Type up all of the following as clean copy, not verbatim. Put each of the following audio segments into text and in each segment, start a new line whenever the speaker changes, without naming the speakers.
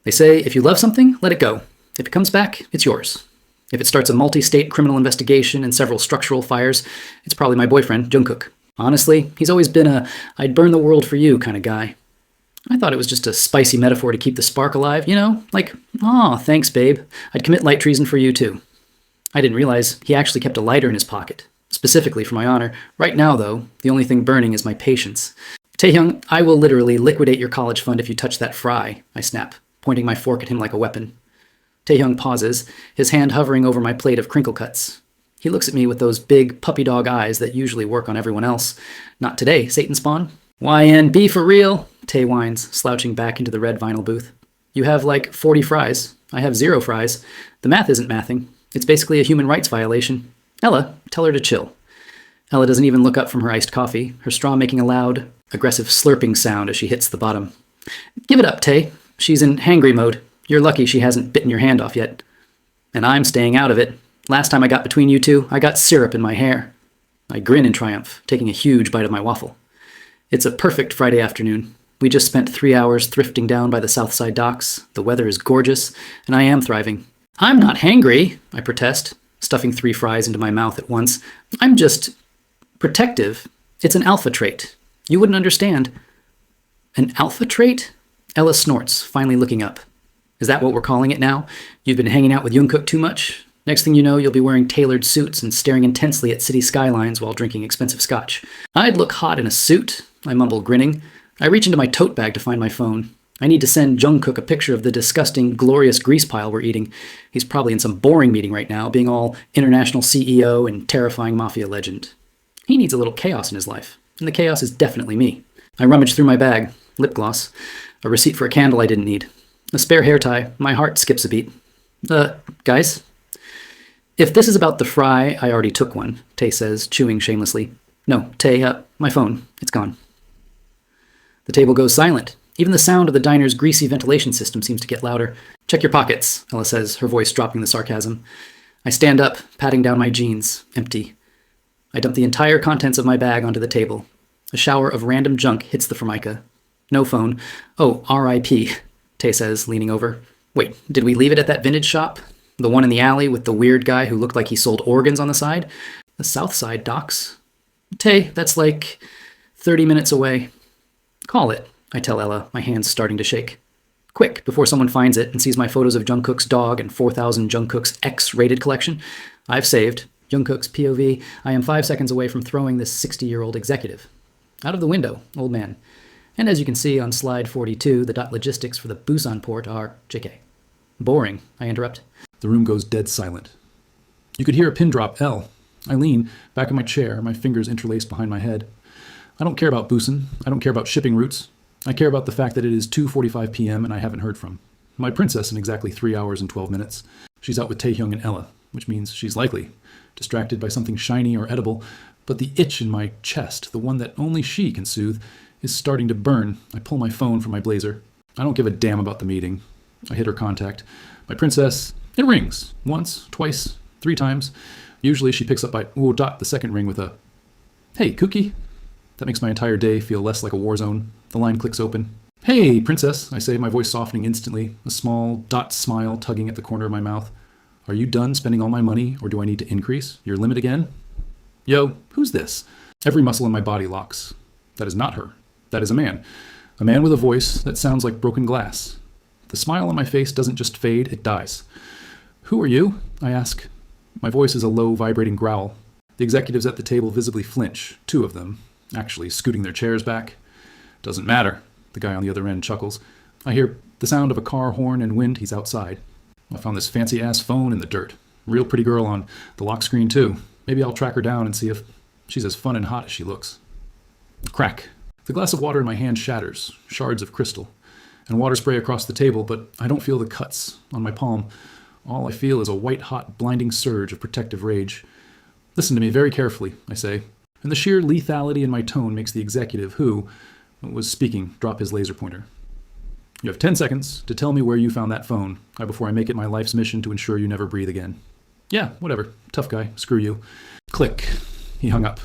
They say if you love something, let it go. If it comes back, it's yours. If it starts a multi-state criminal investigation and several structural fires, it's probably my boyfriend, Jungkook. Honestly, he's always been a I'd burn the world for you kind of guy. I thought it was just a spicy metaphor to keep the spark alive, you know? Like, aw, thanks, babe. I'd commit light treason for you, too. I didn't realize he actually kept a lighter in his pocket, specifically for my honor. Right now, though, the only thing burning is my patience. Taehyung, I will literally liquidate your college fund if you touch that fry, I snap, pointing my fork at him like a weapon. Taehyung pauses, his hand hovering over my plate of crinkle cuts. He looks at me with those big puppy dog eyes that usually work on everyone else. Not today, Satan spawn. YNB for real, Tae whines, slouching back into the red vinyl booth. You have like 40 fries. I have 0 fries. The math isn't mathing. It's basically a human rights violation. Ella, tell her to chill. Ella doesn't even look up from her iced coffee, her straw making a loud, aggressive slurping sound as she hits the bottom. Give it up, Tae. She's in hangry mode. You're lucky she hasn't bitten your hand off yet. And I'm staying out of it. Last time I got between you two, I got syrup in my hair. I grin in triumph, taking a huge bite of my waffle. It's a perfect Friday afternoon. We just spent 3 hours thrifting down by the Southside docks. The weather is gorgeous, and I am thriving. I'm not hangry, I protest, stuffing 3 fries into my mouth at once. I'm just protective. It's an alpha trait. You wouldn't understand. An alpha trait? Ella snorts, finally looking up. Is that what we're calling it now? You've been hanging out with Jungkook too much? Next thing you know, you'll be wearing tailored suits and staring intensely at city skylines while drinking expensive scotch. I'd look hot in a suit, I mumble, grinning. I reach into my tote bag to find my phone. I need to send Jungkook a picture of the disgusting, glorious grease pile we're eating. He's probably in some boring meeting right now, being all international CEO and Terrifying Mafia Legend. He needs a little chaos in his life, and the chaos is definitely me. I rummage through my bag. Lip gloss. A receipt for a candle I didn't need. A spare hair tie. My heart skips a beat. Guys? If this is about the fry, I already took one, Tae says, chewing shamelessly. No, Tae, my phone. It's gone. The table goes silent. Even the sound of the diner's greasy ventilation system seems to get louder. Check your pockets, Ella says, her voice dropping the sarcasm. I stand up, patting down my jeans, empty. I dump the entire contents of my bag onto the table. A shower of random junk hits the formica. No phone. Oh, R.I.P., Tae says, leaning over. Wait, did we leave it at that vintage shop? The one in the alley with the weird guy who looked like he sold organs on the side? The Southside docks? Tae, that's like 30 minutes away. Call it, I tell Ella, my hands starting to shake. Quick, before someone finds it and sees my photos of Jungkook's dog and 4,000 Jungkook's X-rated collection. I've saved. Jungkook's POV. I am 5 seconds away from throwing this 60-year-old executive. Out of the window, old man. And as you can see on slide 42, the .logistics for the Busan port are JK. Boring, I interrupt.
The room goes dead silent. You could hear a pin drop L. I lean back in my chair, my fingers interlaced behind my head. I don't care about Busan. I don't care about shipping routes. I care about the fact that it is 2:45 p.m. and I haven't heard from my princess in exactly 3 hours and 12 minutes. She's out with Taehyung and Ella, which means she's likely distracted by something shiny or edible, but the itch in my chest, the one that only she can soothe, is starting to burn. I pull my phone from my blazer. I don't give a damn about the meeting. I hit her contact. My princess, it rings. Once, twice, 3 times. Usually she picks up the second ring with a, "Hey, Cookie." That makes my entire day feel less like a war zone. The line clicks open. "Hey, princess," I say, my voice softening instantly, a small smile tugging at the corner of my mouth. "Are you done spending all my money, or do I need to increase your limit again?" "Yo, who's this?" Every muscle in my body locks. That is not her. That is a man. A man with a voice that sounds like broken glass. The smile on my face doesn't just fade, it dies. "Who are you?" I ask. My voice is a low, vibrating growl. The executives at the table visibly flinch, 2 of them, actually scooting their chairs back. "Doesn't matter," the guy on the other end chuckles. I hear the sound of a car horn and wind. He's outside. I found this fancy-ass phone in the dirt. Real pretty girl on the lock screen, too. Maybe I'll track her down and see if she's as fun and hot as she looks. Crack. The glass of water in my hand shatters, shards of crystal, and water spray across the table, but I don't feel the cuts on my palm. All I feel is a white-hot, blinding surge of protective rage. "Listen to me very carefully," I say, and the sheer lethality in my tone makes the executive who was speaking drop his laser pointer. "You have 10 seconds to tell me where you found that phone before I make it my life's mission to ensure you never breathe again." "Yeah, whatever. Tough guy. Screw you." Click. He hung up.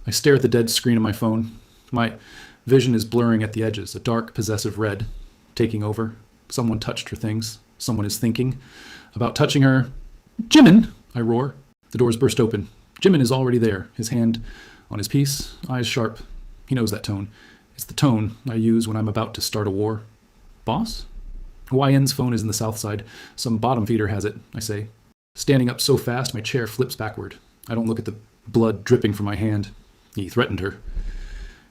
I stare at the dead screen of my phone. My vision is blurring at the edges, a dark, possessive red taking over. Someone touched her things. Someone is thinking about touching her. Jimin! I roar. The doors burst open. Jimin is already there, his hand on his piece, eyes sharp. He knows that tone. It's the tone I use when I'm about to start a war. Boss? YN's phone is in the south side. Some bottom feeder has it, I say. Standing up so fast, my chair flips backward. I don't look at the blood dripping from my hand. He threatened her.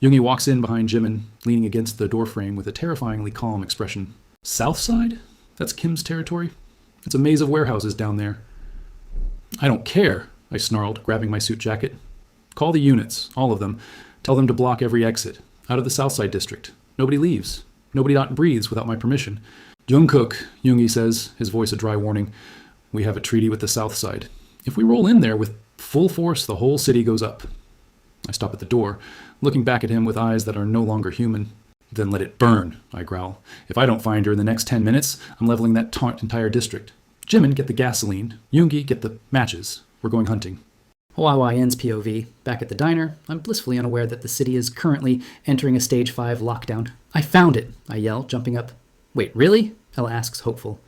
Yoongi walks in behind Jimin, leaning against the doorframe with a terrifyingly calm expression. South side? That's Kim's territory? It's a maze of warehouses down there. I don't care, I snarled, grabbing my suit jacket. Call the units, all of them. Tell them to block every exit. Out of the Southside district. Nobody leaves. Nobody not breathes without my permission. Jungkook, Yoongi says, his voice a dry warning. We have a treaty with the Southside. If we roll in there with full force, the whole city goes up. I stop at the door, looking back at him with eyes that are no longer human. Then let it burn, I growl. If I don't find her in the next 10 minutes, I'm leveling that entire district. Jimin, get the gasoline. Yoongi, get the matches. We're going hunting.
YYN's POV. Back at the diner, I'm blissfully unaware that the city is currently entering a Stage 5 lockdown. I found it, I yell, jumping up. Wait, really? Ella asks, hopeful.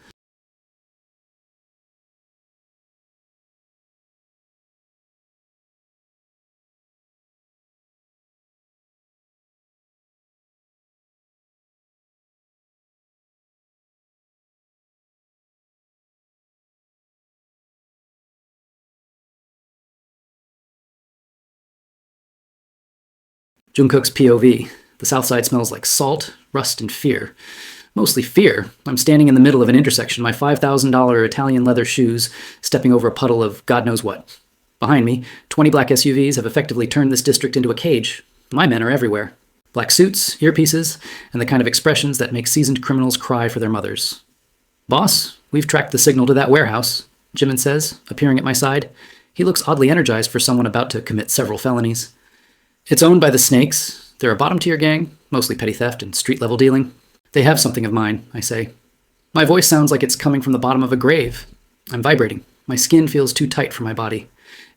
Jungkook's POV. The south side smells like salt, rust, and fear. Mostly fear. I'm standing in the middle of an intersection, my $5,000 Italian leather shoes stepping over a puddle of God knows what. Behind me, 20 black SUVs have effectively turned this district into a cage. My men are everywhere. Black suits, earpieces, and the kind of expressions that make seasoned criminals cry for their mothers. Boss, we've tracked the signal to that warehouse, Jimin says, appearing at my side. He looks oddly energized for someone about to commit several felonies. It's owned by the Snakes. They're a bottom-tier gang, mostly petty theft and street-level dealing. They have something of mine, I say. My voice sounds like it's coming from the bottom of a grave. I'm vibrating. My skin feels too tight for my body.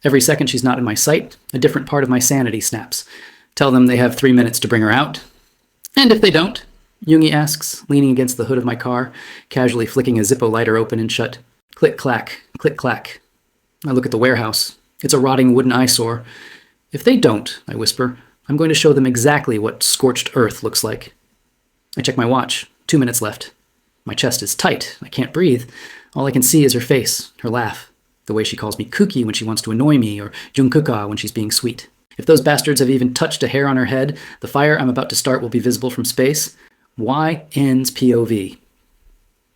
Every second she's not in my sight, a different part of my sanity snaps. Tell them they have 3 minutes to bring her out. And if they don't? Yoongi asks, leaning against the hood of my car, casually flicking a Zippo lighter open and shut. Click-clack, click-clack. I look at the warehouse. It's a rotting wooden eyesore. If they don't, I whisper, I'm going to show them exactly what scorched earth looks like. I check my watch. 2 minutes left. My chest is tight. I can't breathe. All I can see is her face, her laugh, the way she calls me Kooky when she wants to annoy me, or Jungkooka when she's being sweet. If those bastards have even touched a hair on her head, the fire I'm about to start will be visible from space. YN's POV.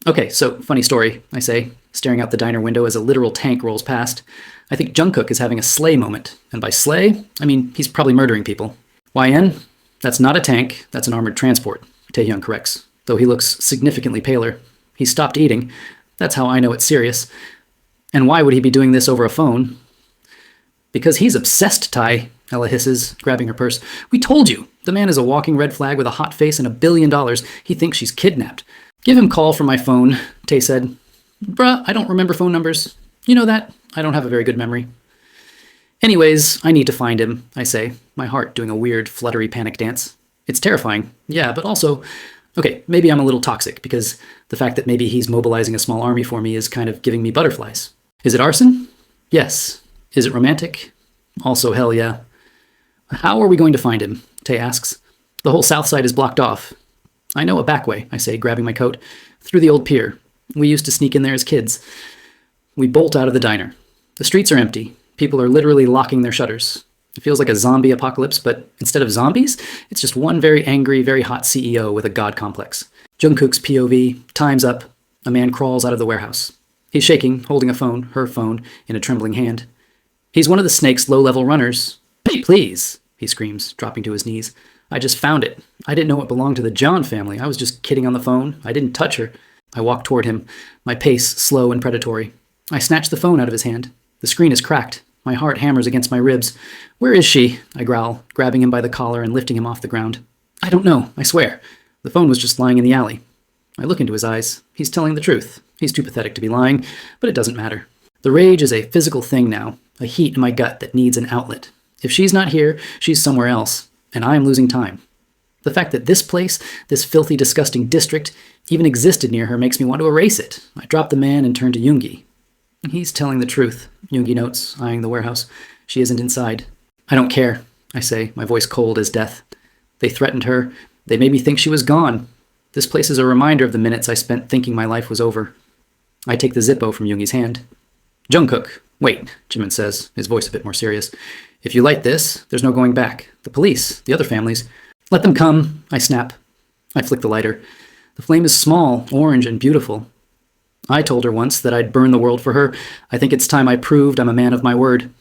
Okay, so funny story, I say, staring out the diner window as a literal tank rolls past. I think Jungkook is having a slay moment, and by slay, I mean he's probably murdering people. YN? That's not a tank, that's an armored transport, Taehyung corrects, though he looks significantly paler. He stopped eating. That's how I know it's serious. And why would he be doing this over a phone? Because he's obsessed, Tai, Ella hisses, grabbing her purse. We told you! The man is a walking red flag with a hot face and $1 billion. He thinks she's kidnapped. Give him call from my phone, Tae said. Bruh, I don't remember phone numbers. You know that? I don't have a very good memory. Anyways, I need to find him, I say, my heart doing a weird, fluttery panic dance. It's terrifying, yeah, but also, okay, maybe I'm a little toxic, because the fact that maybe he's mobilizing a small army for me is kind of giving me butterflies. Is it arson? Yes. Is it romantic? Also, hell yeah. How are we going to find him? Tae asks. The whole south side is blocked off. I know a back way, I say, grabbing my coat. Through the old pier. We used to sneak in there as kids. We bolt out of the diner. The streets are empty. People are literally locking their shutters. It feels like a zombie apocalypse, but instead of zombies, it's just one very angry, very hot CEO with a god complex. Jungkook's POV, time's up. A man crawls out of the warehouse. He's shaking, holding a phone, her phone, in a trembling hand. He's one of the Snake's low-level runners. Please, he screams, dropping to his knees. I just found it. I didn't know it belonged to the John family. I was just kidding on the phone. I didn't touch her. I walk toward him, my pace slow and predatory. I snatch the phone out of his hand. The screen is cracked. My heart hammers against my ribs. Where is she? I growl, grabbing him by the collar and lifting him off the ground. I don't know, I swear. The phone was just lying in the alley. I look into his eyes. He's telling the truth. He's too pathetic to be lying, but it doesn't matter. The rage is a physical thing now, a heat in my gut that needs an outlet. If she's not here, she's somewhere else, and I am losing time. The fact that this place, this filthy, disgusting district, even existed near her makes me want to erase it. I drop the man and turn to Yoongi. He's telling the truth, Yoongi notes, eyeing the warehouse. She isn't inside. I don't care, I say, my voice cold as death. They threatened her. They made me think she was gone. This place is a reminder of the minutes I spent thinking my life was over. I take the Zippo from Yoongi's hand. Jungkook, wait, Jimin says, his voice a bit more serious. If you light this, there's no going back. The police, the other families. Let them come, I snap. I flick the lighter. The flame is small, orange, and beautiful. I told her once that I'd burn the world for her. I think it's time I proved I'm a man of my word.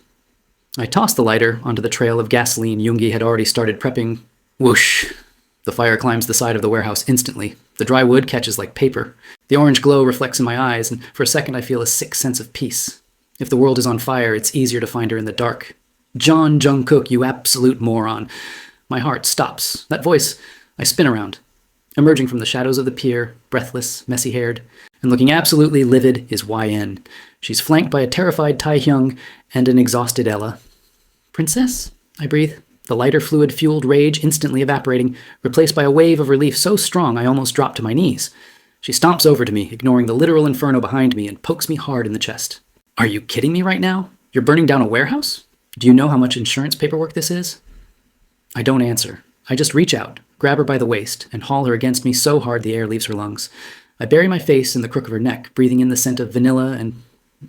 I toss the lighter onto the trail of gasoline Yoongi had already started prepping. Whoosh! The fire climbs the side of the warehouse instantly. The dry wood catches like paper. The orange glow reflects in my eyes, and for a second I feel a sick sense of peace. If the world is on fire, it's easier to find her in the dark. John Jungkook, you absolute moron. My heart stops. That voice, I spin around. Emerging from the shadows of the pier, breathless, messy-haired, and looking absolutely livid is YN. She's flanked by a terrified Taehyung and an exhausted Ella. Princess? I breathe. The lighter fluid-fueled rage instantly evaporating, replaced by a wave of relief so strong I almost drop to my knees. She stomps over to me, ignoring the literal inferno behind me, and pokes me hard in the chest. Are you kidding me right now? You're burning down a warehouse? Do you know how much insurance paperwork this is? I don't answer. I just reach out, grab her by the waist, and haul her against me so hard the air leaves her lungs. I bury my face in the crook of her neck, breathing in the scent of vanilla and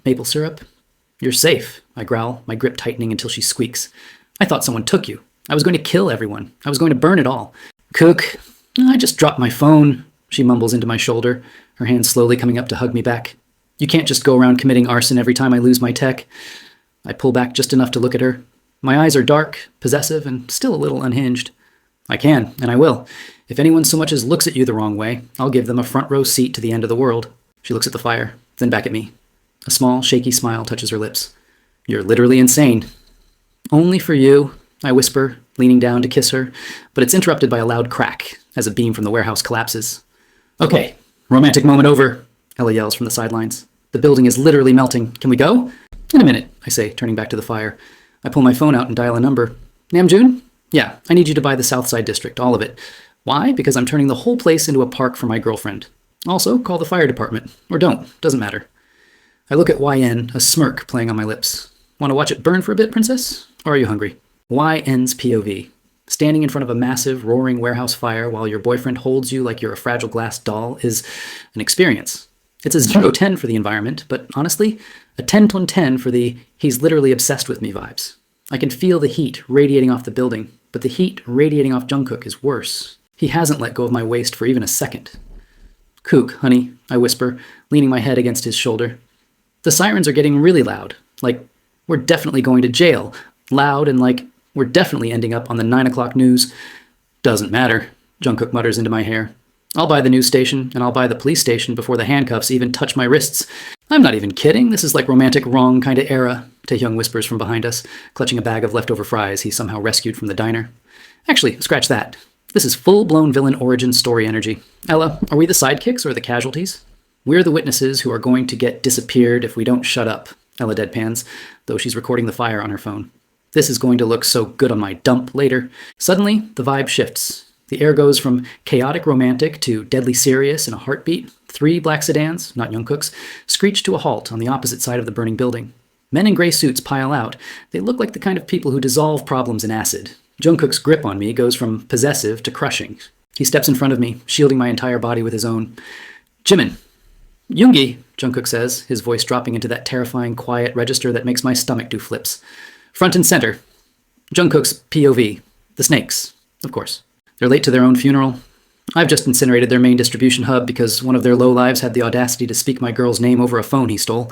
maple syrup. You're safe, I growl, my grip tightening until she squeaks. I thought someone took you. I was going to kill everyone. I was going to burn it all. Cook, I just dropped my phone, she mumbles into my shoulder, her hand slowly coming up to hug me back. You can't just go around committing arson every time I lose my tech. I pull back just enough to look at her. My eyes are dark, possessive, and still a little unhinged. I can, and I will. If anyone so much as looks at you the wrong way, I'll give them a front row seat to the end of the world. She looks at the fire, then back at me. A small, shaky smile touches her lips. You're literally insane. Only for you, I whisper, leaning down to kiss her, but it's interrupted by a loud crack as a beam from the warehouse collapses. Okay, romantic moment over, Ella yells from the sidelines. The building is literally melting. Can we go? In a minute, I say, turning back to the fire. I pull my phone out and dial a number. Namjoon? Yeah, I need you to buy the Southside District, all of it. Why? Because I'm turning the whole place into a park for my girlfriend. Also, call the fire department. Or don't, doesn't matter. I look at YN, a smirk playing on my lips. Want to watch it burn for a bit, princess? Or are you hungry? YN's POV. Standing in front of a massive, roaring warehouse fire while your boyfriend holds you like you're a fragile glass doll is an experience. It's a 0-10 for the environment, but honestly, a 10-10 for the he's literally obsessed with me vibes. I can feel the heat radiating off the building, but the heat radiating off Jungkook is worse. He hasn't let go of my waist for even a second. Kook, honey, I whisper, leaning my head against his shoulder. The sirens are getting really loud, like we're definitely going to jail. Loud and like we're definitely ending up on the 9 o'clock news. Doesn't matter, Jungkook mutters into my hair. I'll buy the news station, and I'll buy the police station before the handcuffs even touch my wrists. I'm not even kidding. This is like romantic wrong kind of era, Taehyung whispers from behind us, clutching a bag of leftover fries he somehow rescued from the diner. Actually, scratch that. This is full-blown villain origin story energy. Ella, are we the sidekicks or the casualties? We're the witnesses who are going to get disappeared if we don't shut up, Ella deadpans, though she's recording the fire on her phone. This is going to look so good on my dump later. Suddenly, the vibe shifts. The air goes from chaotic romantic to deadly serious in a heartbeat. 3 black sedans, not Jungkook's, screech to a halt on the opposite side of the burning building. Men in gray suits pile out. They look like the kind of people who dissolve problems in acid. Jungkook's grip on me goes from possessive to crushing. He steps in front of me, shielding my entire body with his own. Jimin. Yoongi, Jungkook says, his voice dropping into that terrifying, quiet register that makes my stomach do flips. Front and center. Jungkook's POV. The snakes, of course. They're late to their own funeral. I've just incinerated their main distribution hub because one of their lowlives had the audacity to speak my girl's name over a phone he stole.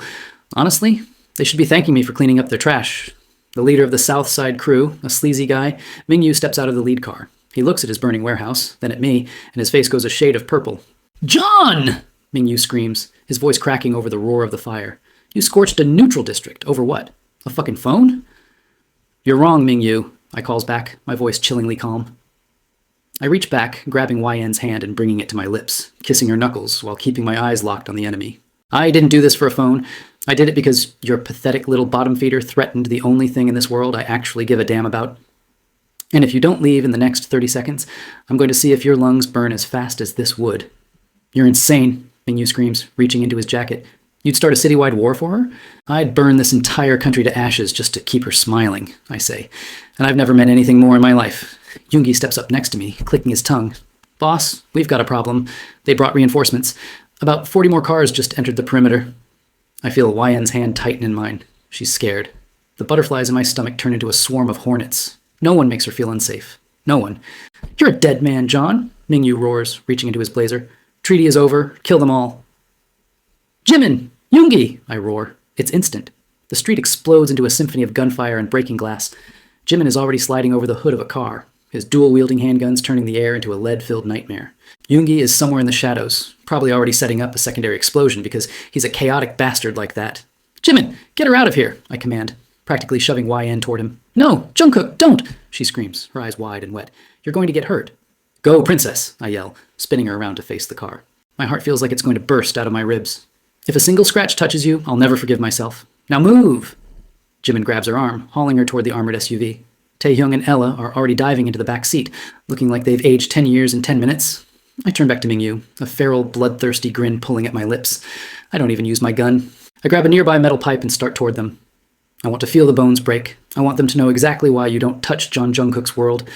Honestly, they should be thanking me for cleaning up their trash. The leader of the South Side crew, a sleazy guy, Mingyu steps out of the lead car. He looks at his burning warehouse, then at me, and his face goes a shade of purple. John! Mingyu screams, his voice cracking over the roar of the fire. You scorched a neutral district. Over what? A fucking phone? You're wrong, Mingyu, I calls back, my voice chillingly calm. I reach back, grabbing YN's hand and bringing it to my lips, kissing her knuckles while keeping my eyes locked on the enemy. I didn't do this for a phone. I did it because your pathetic little bottom feeder threatened the only thing in this world I actually give a damn about. And if you don't leave in the next 30 seconds, I'm going to see if your lungs burn as fast as this would. You're insane, Mingyu screams, reaching into his jacket. You'd start a citywide war for her? I'd burn this entire country to ashes just to keep her smiling, I say. And I've never meant anything more in my life. Yoongi steps up next to me, clicking his tongue. Boss, we've got a problem. They brought reinforcements. About 40 more cars just entered the perimeter. I feel YN's hand tighten in mine. She's scared. The butterflies in my stomach turn into a swarm of hornets. No one makes her feel unsafe. No one. You're a dead man, John, Mingyu roars, reaching into his blazer. Treaty is over. Kill them all. Jimin! Yoongi! I roar. It's instant. The street explodes into a symphony of gunfire and breaking glass. Jimin is already sliding over the hood of a car, his dual-wielding handguns turning the air into a lead-filled nightmare. Yoongi is somewhere in the shadows, probably already setting up a secondary explosion because he's a chaotic bastard like that. Jimin, get her out of here, I command, practically shoving YN toward him. No, Jungkook, don't, she screams, her eyes wide and wet. You're going to get hurt. Go, princess, I yell, spinning her around to face the car. My heart feels like it's going to burst out of my ribs. If a single scratch touches you, I'll never forgive myself. Now move! Jimin grabs her arm, hauling her toward the armored SUV. Taehyung and Ella are already diving into the back seat, looking like they've aged 10 years in 10 minutes. I turn back to Mingyu, a feral, bloodthirsty grin pulling at my lips. I don't even use my gun. I grab a nearby metal pipe and start toward them. I want to feel the bones break. I want them to know exactly why you don't touch John Jungkook's world.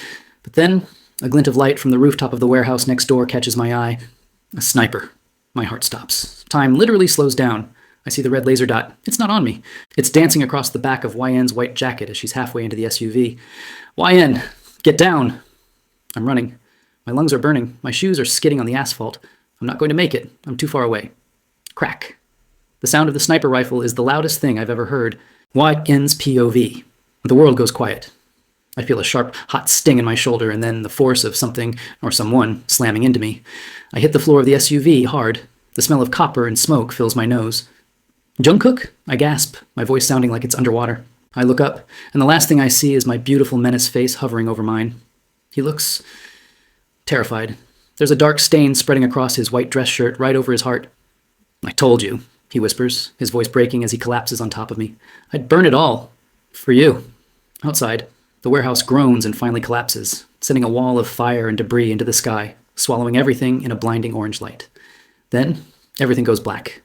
But then, a glint of light from the rooftop of the warehouse next door catches my eye. A sniper. My heart stops. Time literally slows down. I see the red laser dot. It's not on me. It's dancing across the back of YN's white jacket as she's halfway into the SUV. YN, get down! I'm running. My lungs are burning. My shoes are skidding on the asphalt. I'm not going to make it. I'm too far away. Crack. The sound of the sniper rifle is the loudest thing I've ever heard. YN's POV. The world goes quiet. I feel a sharp, hot sting in my shoulder and then the force of something or someone slamming into me. I hit the floor of the SUV hard. The smell of copper and smoke fills my nose. Jungkook? I gasp, my voice sounding like it's underwater. I look up, and the last thing I see is my beautiful menace face hovering over mine. He looks terrified. There's a dark stain spreading across his white dress shirt right over his heart. I told you, he whispers, his voice breaking as he collapses on top of me. I'd burn it all. For you. Outside, the warehouse groans and finally collapses, sending a wall of fire and debris into the sky, swallowing everything in a blinding orange light. Then, everything goes black.